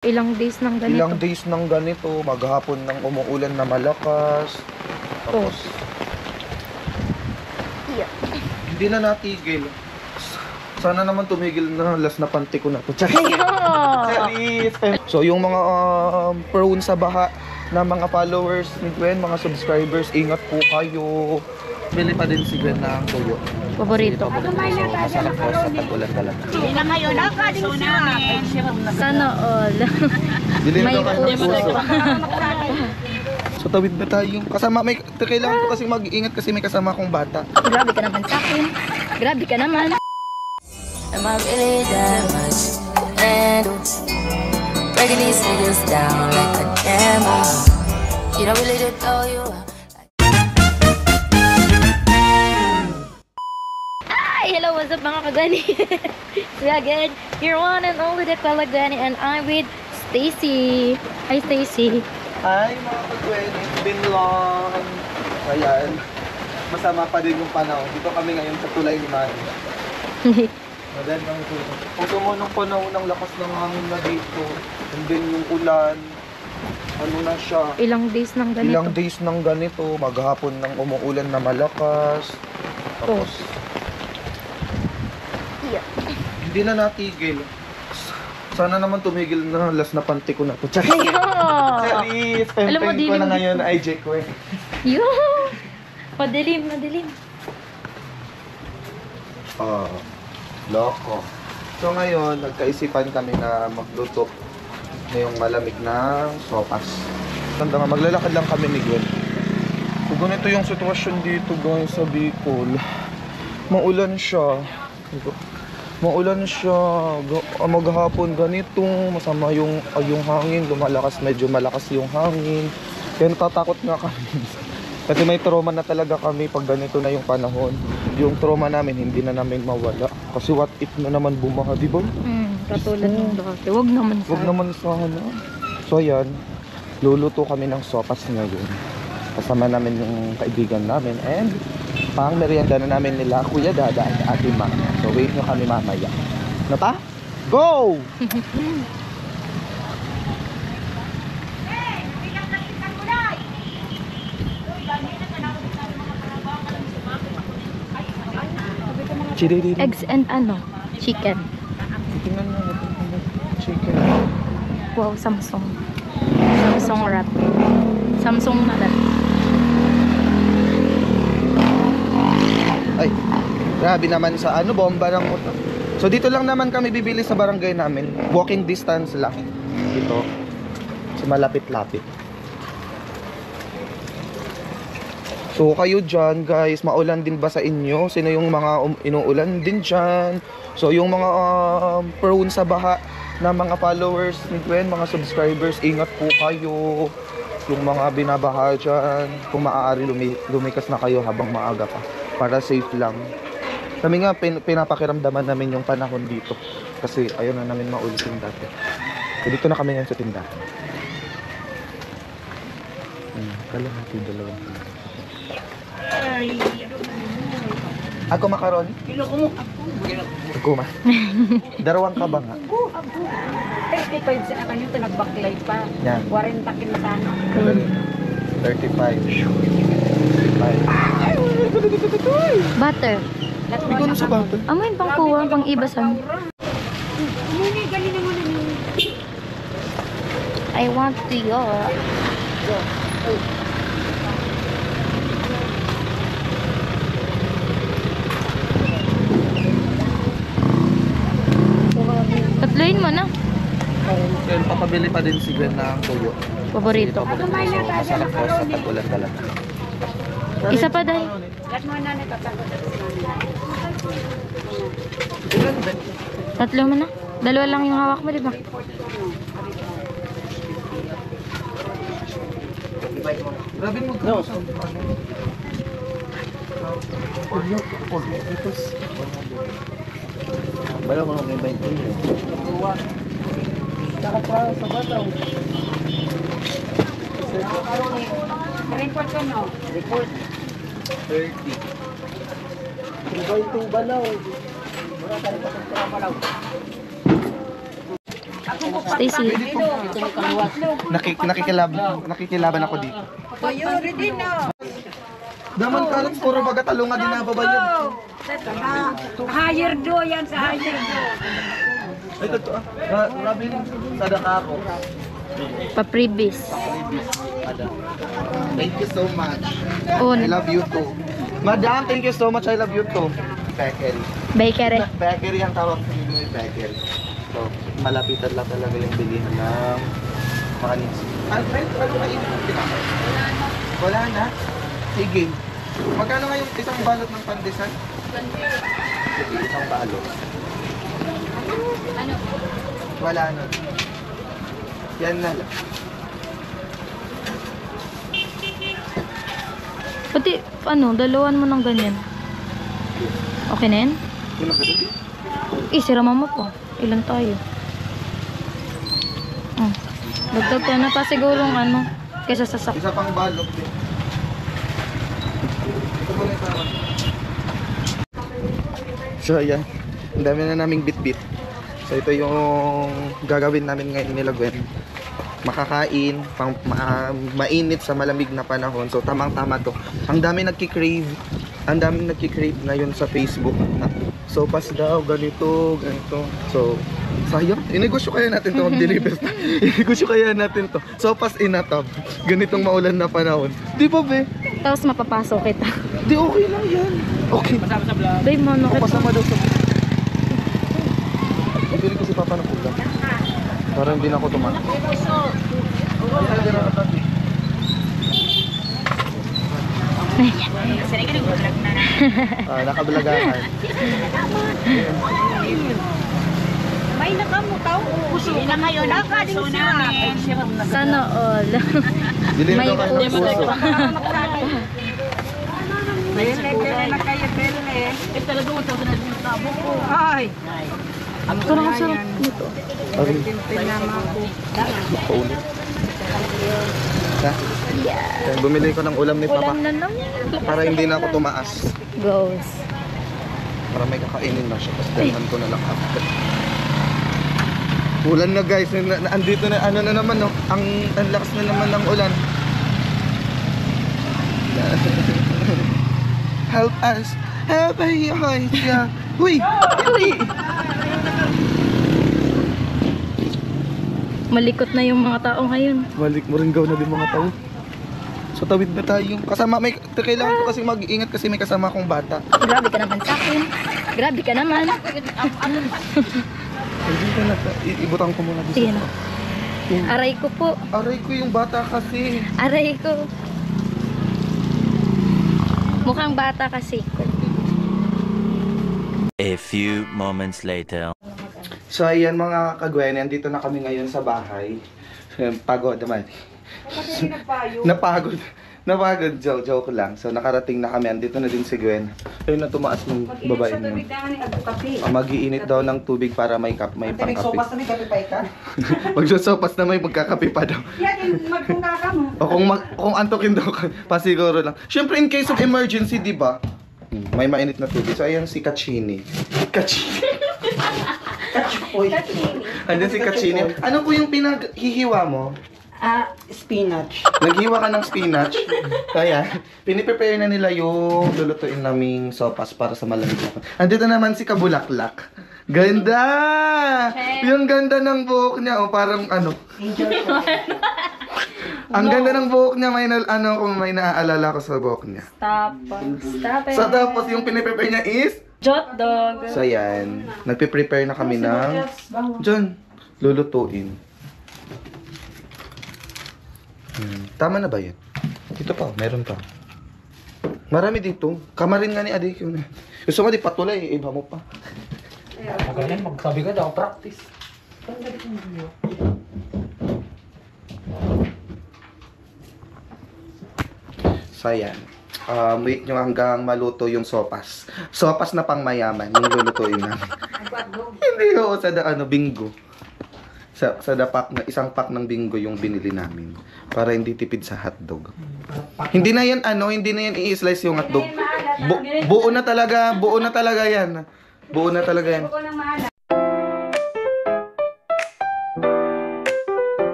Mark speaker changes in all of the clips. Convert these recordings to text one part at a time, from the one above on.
Speaker 1: Ilang days ng ganito.
Speaker 2: Ilang days ng ganito, maghapon ng umuulan na malakas. Tapos, hindi na natigil. Sana naman tumigil na, last na panty ko na to. Charis! So yung mga prone sa baha na mga followers ni Gwen, mga subscribers, ingat po kayo. Bili pa din si Gwen ng tuyo.
Speaker 1: Paborito.
Speaker 2: So, masarap po sa tag-ulan talaga.
Speaker 3: Hindi na kayo nakaso namin.
Speaker 1: Sana all.
Speaker 2: Bili na
Speaker 1: May
Speaker 2: daw kayo ng
Speaker 1: puso.
Speaker 2: puso. So tawid na tayo. Kasama may kailangan ko kasi mag-iingat kasi may kasama akong bata.
Speaker 1: Grabe ka naman sa akin. Grabe ka naman.
Speaker 4: Am I really that much to handle? Breaking these niggas down like a camel. You don't really know you are.
Speaker 1: Hi! Hello, what's up mga kagani? So again, your one and only the Kalagani, and I'm with Stacy. Hi Stacy.
Speaker 2: Hi mga ka-Gwen, it's been long. Ayan, masama pa din yung panahon. Dito kami ngayon sa tulay ni Mari. Magandang tulay. Kung tumunong panahon ng lakas ng hangin na dito, and then yung ulan, ano na siya.
Speaker 1: Ilang days ng ganito.
Speaker 2: Ilang days ng ganito, maghapon ng umuulan na malakas. Tapos, hindi na natigil. Sana naman tumigil na, last na panty ko na to. Charis!
Speaker 1: Alam mo,
Speaker 2: Pempeng ko na
Speaker 1: dilim.
Speaker 2: ngayon ay Jake Gwen.
Speaker 1: Yo! Madilim, madilim.
Speaker 2: Loko. So ngayon, nagkaisipan kami na magluto ngayong malamig na sopas. Tanda nga, maglalakad lang kami ni Gwen. So ganito yung sitwasyon dito guys sa Bicol. Maulan siya. Maulan siya. Maghapon ganito. Masama yung hangin. Lumalakas, medyo malakas yung hangin. Kaya natatakot nga kami. Kasi may trauma na talaga kami pag ganito na yung panahon. Yung trauma namin, hindi na namin mawala. Kasi what if na naman bumaha, di ba?
Speaker 1: Katulad ng dati. Huwag naman
Speaker 2: Huwag naman sana. So ayan, luluto kami ng sopas ngayon. Kasama namin yung kaibigan namin. And pang merienda na namin nila, Kuya Dada at Ate Ma. So wait nyo kami mamaya. Na pa? Go!
Speaker 1: eggs and ano? Chicken.
Speaker 2: Tingnan mo natin chicken.
Speaker 1: Wow, Samsung. Samsung wrap. Samsung na wrap.
Speaker 2: Ay, grabe naman sa ano, bomba ng motor. So dito lang naman kami bibili sa barangay namin. Walking distance lang. Dito. So malapit-lapit. So kayo dyan guys, maulan din ba sa inyo? Sino yung mga inuulan din dyan? So yung mga prone sa baha na mga followers ni Gwen, mga subscribers, ingat po kayo. Yung mga binabaha dyan, kung maaari lumikas na kayo habang maaga pa. Para safe lang. Kami nga, pinapakiramdaman namin yung panahon dito. Kasi ayaw na namin maulit yung dati. So dito na kami ngayon sa tindahan. Kalahati, dalawang tindahan. Ako makaroni? Ako ma. Darawang ka ba nga?
Speaker 3: Eh, ito yung sa kanyo, ito nag-backlight pa.
Speaker 2: Yan.
Speaker 3: 40 kin sana.
Speaker 2: 35.
Speaker 1: Butter.
Speaker 2: Ikaw na sa bata.
Speaker 1: Amoy pang kuha, pang ibasan.
Speaker 3: Muni, galing naman na
Speaker 1: I want to go. Tatluin mo na.
Speaker 2: Then, papabili pa din si Gwen ng tuyo.
Speaker 1: Paborito.
Speaker 2: So, masarap po sa tag-ulan talaga.
Speaker 1: Isa pa dahil.
Speaker 3: Last mo na natatakot.
Speaker 1: Tatlo mo na. Dalawa lang yung hawak mo, di ba?
Speaker 2: Grabe mo no. Bala mo ng 20. Saka pa sa bataw.
Speaker 3: Report ko no?
Speaker 2: Report. 30. Ibay itong balaw. Mura tayo pa sa balaw.
Speaker 1: Stacy.
Speaker 2: Nakikilaban ako dito. Daman karot, puro baga talunga din nababayan.
Speaker 3: Higher do yan sa higher do.
Speaker 2: Ay, totoo. Robin, sadaka ako.
Speaker 1: Pa-previous.
Speaker 2: Thank you so much.
Speaker 1: On.
Speaker 2: I love you too. Madam, thank you so much. I love you too. Bakery.
Speaker 1: Bakery.
Speaker 2: Bakery ang tawag sa inyo, bakery. So, malapitan lang talaga yung bilihan ng mga needs. Alfred, ano na yung pinakay? Wala na? Sige. Magkano nga yung isang balot ng pandesal? Sige, isang balot. Wala na. Yan na lang.
Speaker 1: Pati, dalawan mo ng ganyan. Okay na yan?
Speaker 2: Yun ang ganun.
Speaker 1: Sira mama po. Ilan tayo? Dagdag ka na pa sigurong kaysa sa sak.
Speaker 2: Isa pang balot din. Ito po na yung tawag. So, ayan. Ang dami na naming bit-bit. So, ito yung gagawin namin ngayon nila Gwen. Makakain, mainit sa malamig na panahon. So, tamang-tama to. Ang dami nagkikrave. Ang daming nagkikrave ngayon sa Facebook. Sopas daw, ganito, ganito. So, sayang. Inegosyo kaya natin to mag-deliver. Inegosyo kaya natin to. Sopas inatab. Ganitong maulan na panahon. Di ba, be?
Speaker 1: Tapos mapapasok kita.
Speaker 2: Di, okay lang yan. Okay.
Speaker 1: Bay mo, no?
Speaker 2: Pasama daw sa... Pili ko si Papa ng ulam. Para hindi na ako tumakas. Nakabalagahan.
Speaker 3: May nakamutaw. Puso na ngayon. Nakading namin.
Speaker 1: Sana all.
Speaker 2: Dilim
Speaker 1: May
Speaker 2: daw kayo ng puso.
Speaker 3: Bele na kayo, bele. Talaga mo sa nabok ko. Ay.
Speaker 1: Ito na kasi nito.
Speaker 2: Ari,
Speaker 3: Pinama ko.
Speaker 2: paulit. Ha? Yeah. Bumili ko ng ulam ni Papa.
Speaker 1: Ulam na naman.
Speaker 2: Para hindi na ako tumaas.
Speaker 1: Goes.
Speaker 2: Para may kakainin na siya. Tapos dalhan ko na lang after. Ulan na guys. Andito na, ano na naman no. Ang lakas na naman ng ulan. Help us. Help us. Yeah. Uy! Uy!
Speaker 1: Malikot na yung mga tao ngayon.
Speaker 2: Maringgaw na din mga tao. So tawid na tayo. Kasama may kailangan ko kasi mag-iingat kasi may kasama akong bata.
Speaker 1: Grabe ka naman sa akin. Grabe ka naman.
Speaker 2: Hindi ka na. Ibutang ko muna dito.
Speaker 1: Sige na. Aray ko po.
Speaker 2: Aray ko yung bata kasi.
Speaker 1: Aray ko. Mukhang bata kasi ko.
Speaker 5: A few moments later.
Speaker 2: So ayan mga kagwen, andito na kami ngayon sa bahay. Pagod naman. Napagod. Napagod, joke lang. So nakarating na kami, andito na din si Gwen. Ayun na tumaas ng babae niya. Mag-iinit daw ng tubig para may pangkape.
Speaker 3: Sopas na may kape pa ka?
Speaker 2: Magsosopas na may magkakape pa daw.
Speaker 3: Yan, magpunta ka mo.
Speaker 2: O kung antokin daw pa siguro lang. Siyempre in case of emergency, di ba? May mainit na tubig. So ayan si Kachini. Kachini. Andyan si Kachini. Ano po yung pinaghihiwa mo?
Speaker 3: Spinach.
Speaker 2: Naghiwa ka ng spinach. Kaya, piniprepare na nila yung lulutuin naming sopas para sa malamig na. Andito naman si Kabulaklak. Ganda! Yung ganda ng buhok niya. O parang ano. Ang ganda ng buhok niya. May kung may naaalala ko sa buhok niya.
Speaker 1: Stop it.
Speaker 2: So tapos yung piniprepare niya is?
Speaker 1: Jot dog.
Speaker 2: So yan. Nagpiprepare na kami ng... Diyan. Lulutuin. Tama na ba yun? Dito pa, meron pa. Marami dito. Kamarin nga ni Adi. Gusto mo di patulay, iba mo pa.
Speaker 6: Magaling, magsabi ka daw, practice.
Speaker 2: So yan. Wait nyo hanggang maluto yung sopas. Sopas na pang mayaman yung lulutuin namin. Hindi ho, sa bingo. Sa isang pack ng bingo yung binili namin para hindi tipid sa hotdog. Hindi na yan i-slice yung hotdog. Buo na talaga yan. Buo na talaga yan.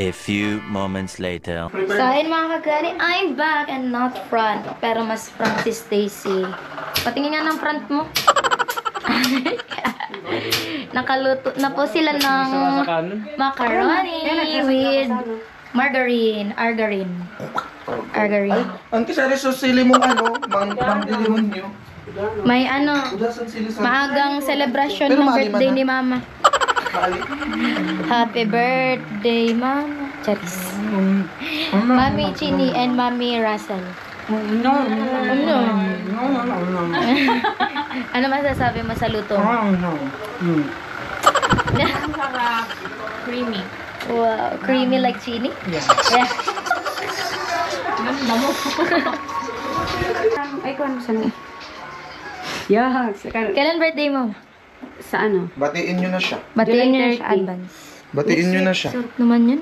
Speaker 5: A few moments later.
Speaker 1: So, ayun mga kagani, I'm back and not front. Pero mas front si Stacy. Patingin nga ng front mo. Nakaluto na po sila ng macaroni with margarine. Argarine.
Speaker 2: Ang kisari so sili mong demonyo.
Speaker 1: May
Speaker 2: Udasan sili sa...
Speaker 1: maagang celebration
Speaker 2: Pero
Speaker 1: ng
Speaker 2: mali man,
Speaker 1: birthday
Speaker 2: ha?
Speaker 1: ni Mama. Happy birthday, Mama. Charis. Mami Chini and Mami Russell. Ano masasabi mo sa luto?
Speaker 3: Creamy.
Speaker 1: Wow, creamy like chini?
Speaker 3: Yeah.
Speaker 1: Yeah.
Speaker 3: Ay, kung saan? Yeah,
Speaker 1: Kailan birthday mo?
Speaker 3: sa ano?
Speaker 2: Batiin nyo na siya.
Speaker 1: Batiin niyo na
Speaker 3: July
Speaker 1: siya
Speaker 3: 30.
Speaker 1: advance.
Speaker 2: Batiin nyo na siya.
Speaker 1: Sarap naman yun.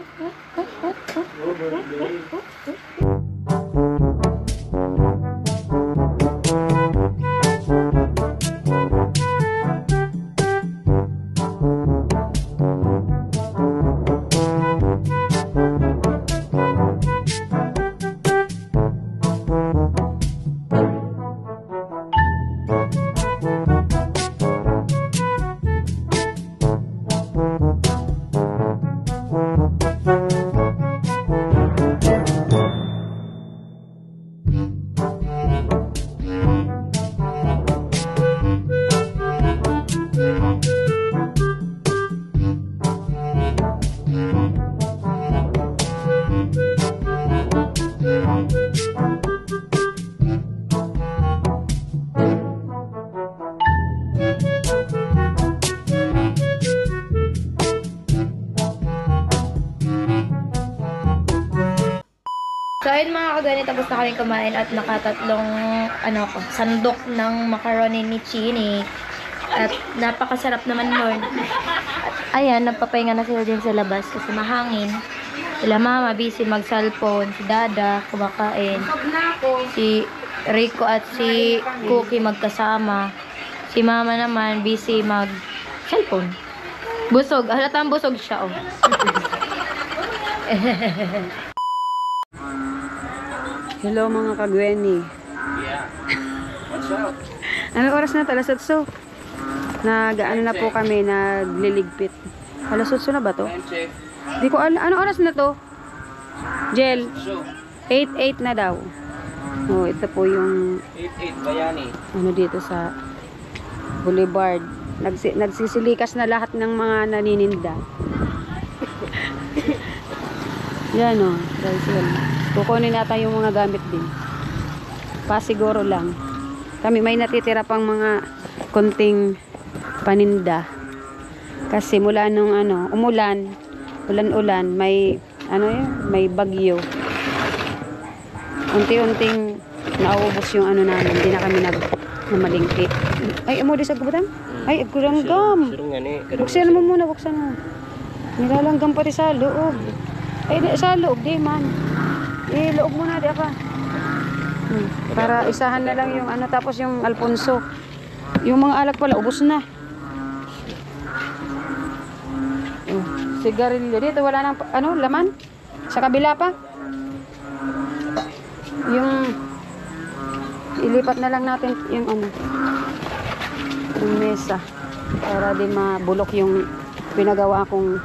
Speaker 1: So, ayun mga kagani, tapos na kami kumain at nakatatlong, sandok ng macaroni ni Chini. At napakasarap naman nun. At ayan, nagpapahinga na sila din sa labas kasi mahangin. Sila Mama, busy mag-cellphone. Si Dada, kumakain. Si Rico at si Cookie magkasama. Si Mama naman, busy mag-cellphone. Busog. Halatang busog siya, oh.
Speaker 3: Hello mga kagweni. Anong oras na? Alas 8. Nag-ano na po kami, nagliligpit. Alas 8 na ba to? Di ko alam. Anong oras na to? Jel? 8:08 na daw. Oh, ito po yung
Speaker 6: 8-8 Bayani.
Speaker 3: ano dito sa Boulevard. Nagsisilikas na lahat ng mga nanininda. Yan o, kukunin nata yung mga gamit din. Pasiguro lang. Kami may natitira pang mga konting paninda. Kasi mula nung umulan, ulan-ulan, may may bagyo. Unti-unting nauubos yung namin. Hindi na kami namalingki. Ay, amo di sa gubatang? Ay, agkulanggam. Buksan mo muna, buksan mo. Nilalanggam pati sa loob. Ay, sa loob, di man. Loob muna, di ka. Para isahan na lang yung tapos yung Alfonso. Yung mga alak pala, ubos na. Sigarilyo. Dito, wala nang, laman. Sa kabila pa. Yung, ilipat na lang natin yung yung mesa. Para di mabulok yung pinagawa kong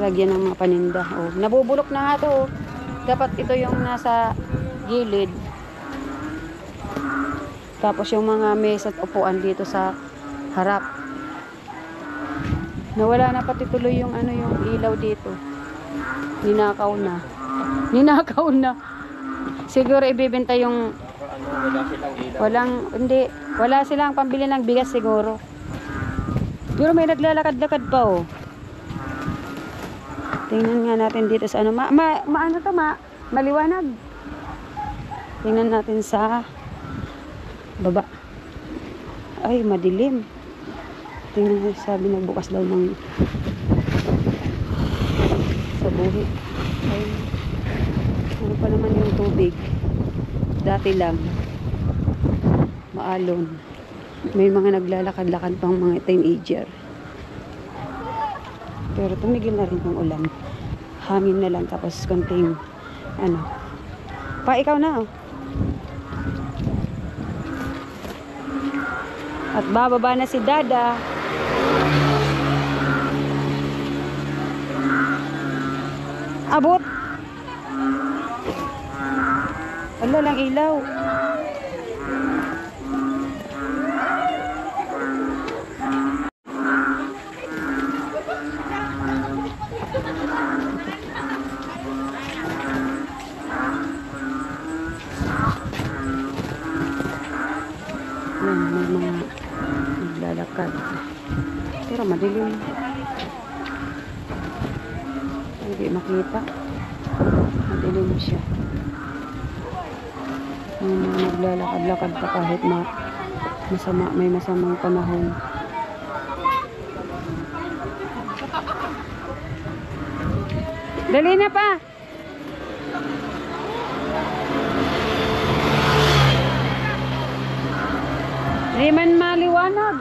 Speaker 3: lagyan ng mga paninda. Oh, nabubulok na nga to. Oh. Dapat ito yung nasa gilid. Tapos yung mga mesa at upuan dito sa harap. Nawala na pati tuloy yung yung ilaw dito. Ninakaw na. Ninakaw na. Siguro ibebenta yung wala silang pambili ng bigas siguro. Pero may naglalakad-lakad pa oh. Tingnan nga natin dito sa maliwanag. Tingnan natin sa baba. Ay, madilim. Tingnan natin, sabi nagbukas daw ng sa buhi. Ay, ano pa naman yung tubig? Dati lang. Maalon. May mga naglalakad-lakad pang mga teenager. Pero tumigil na rin yung ulan. Hangin na lang tapos konting ano. Pa, ikaw na oh. At bababa na si Dada. Abot. Wala lang ilaw. Yan, may mga naglalakad. Pero madilim. Hindi makita. Madilim siya. May mga naglalakad-lakad pa kahit may masamang panahon. Dali na pa! Di man maliwanag.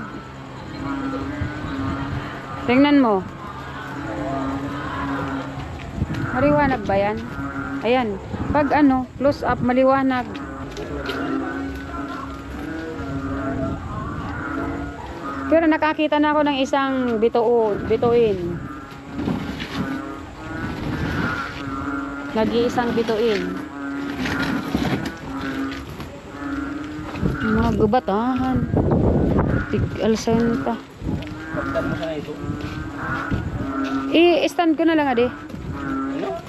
Speaker 3: Tingnan mo. Maliwanag ba yan? Ayan. Pag ano, close up, maliwanag. Pero nakakita na ako ng isang bituin. Nag-iisang bituin. Mga gubatahan. Tig-alsenta. I-stand ko na lang ade.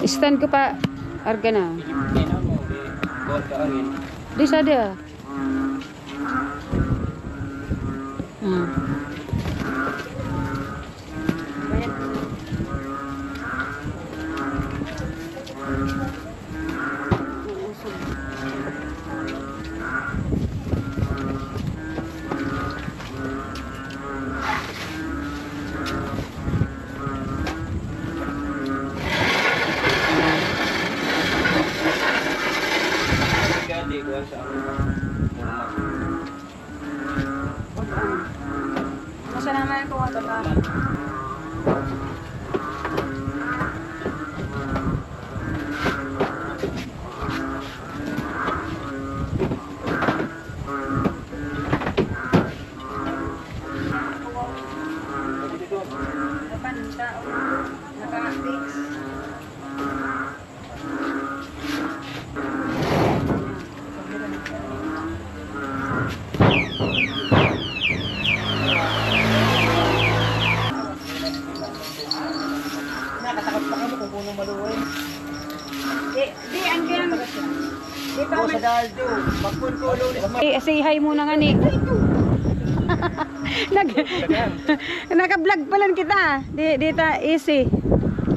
Speaker 3: Stand ko pa. Arga na. Di sa dia. Masa naman ko ato ka. Say hi muna nga ni. Naka-vlog pa lang kita. Dita easy.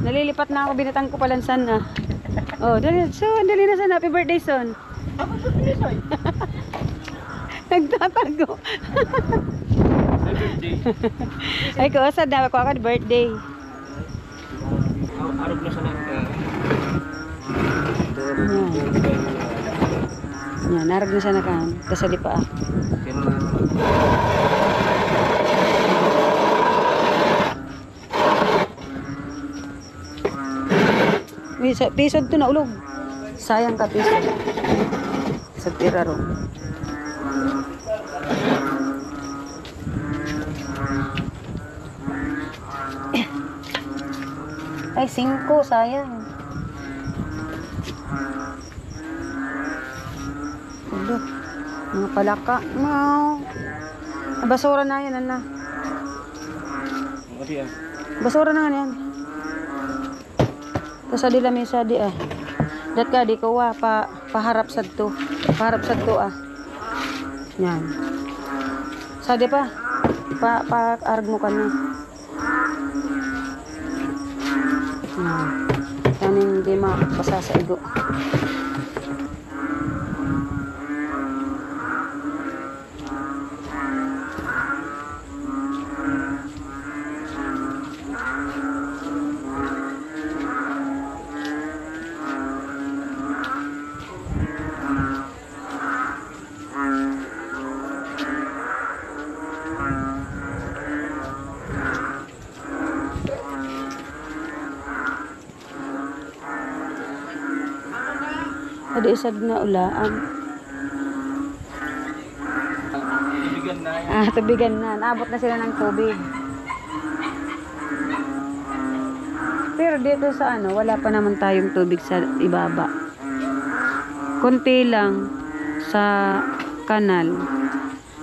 Speaker 3: Nalilipat na ako, binatang ko palansan na. Oh, dali na son. Happy birthday son. Nagtatago. Ay ko sad na ako ka birthday.
Speaker 6: Arog na sa
Speaker 3: Yan, narag na siya na kan. Kasali pa ah. Pisod to na ulog. Sayang ka pisod. Sa tira ro. Ay, 5, sayang. Ulo. Mga palaka. Basura na yan, ana. Basura na nga yan. Tapos adi lang may sadi ah. Dat ka di ko paharap sad to. Paharap sad to ah. Yan. Sadi pa. Pa-arg mo ka na. Yan hindi mapasa sa igo. Adi isag na ulaan. Tubigan na. Naabot na sila ng tubig. Pero dito sa ano, wala pa naman tayong tubig sa ibaba. Kunti lang sa kanal.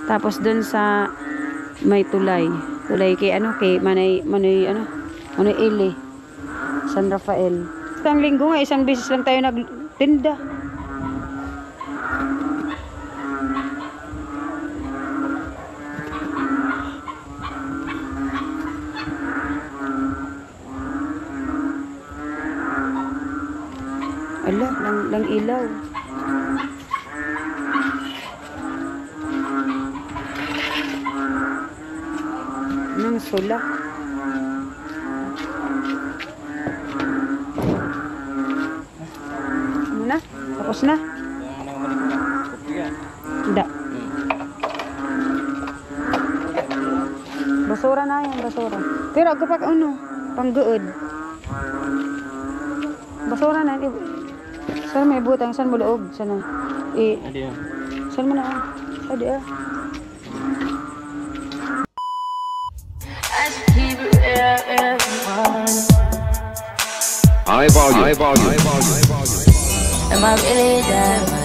Speaker 3: Tapos dun sa may tulay. Tulay kay ano, kay Manay Ili. San Rafael. Isang linggo nga, isang beses lang tayo nagtinda. Ala, lang ilaw. Nang sulak. Ano na? Tapos na? Hindi. Basura na yan, basura. Pero ako pa ano, pangguod. Basura na, saan may butang, saan mo luog? Saan na? Saan mo na? Adi ah.
Speaker 4: Am I really that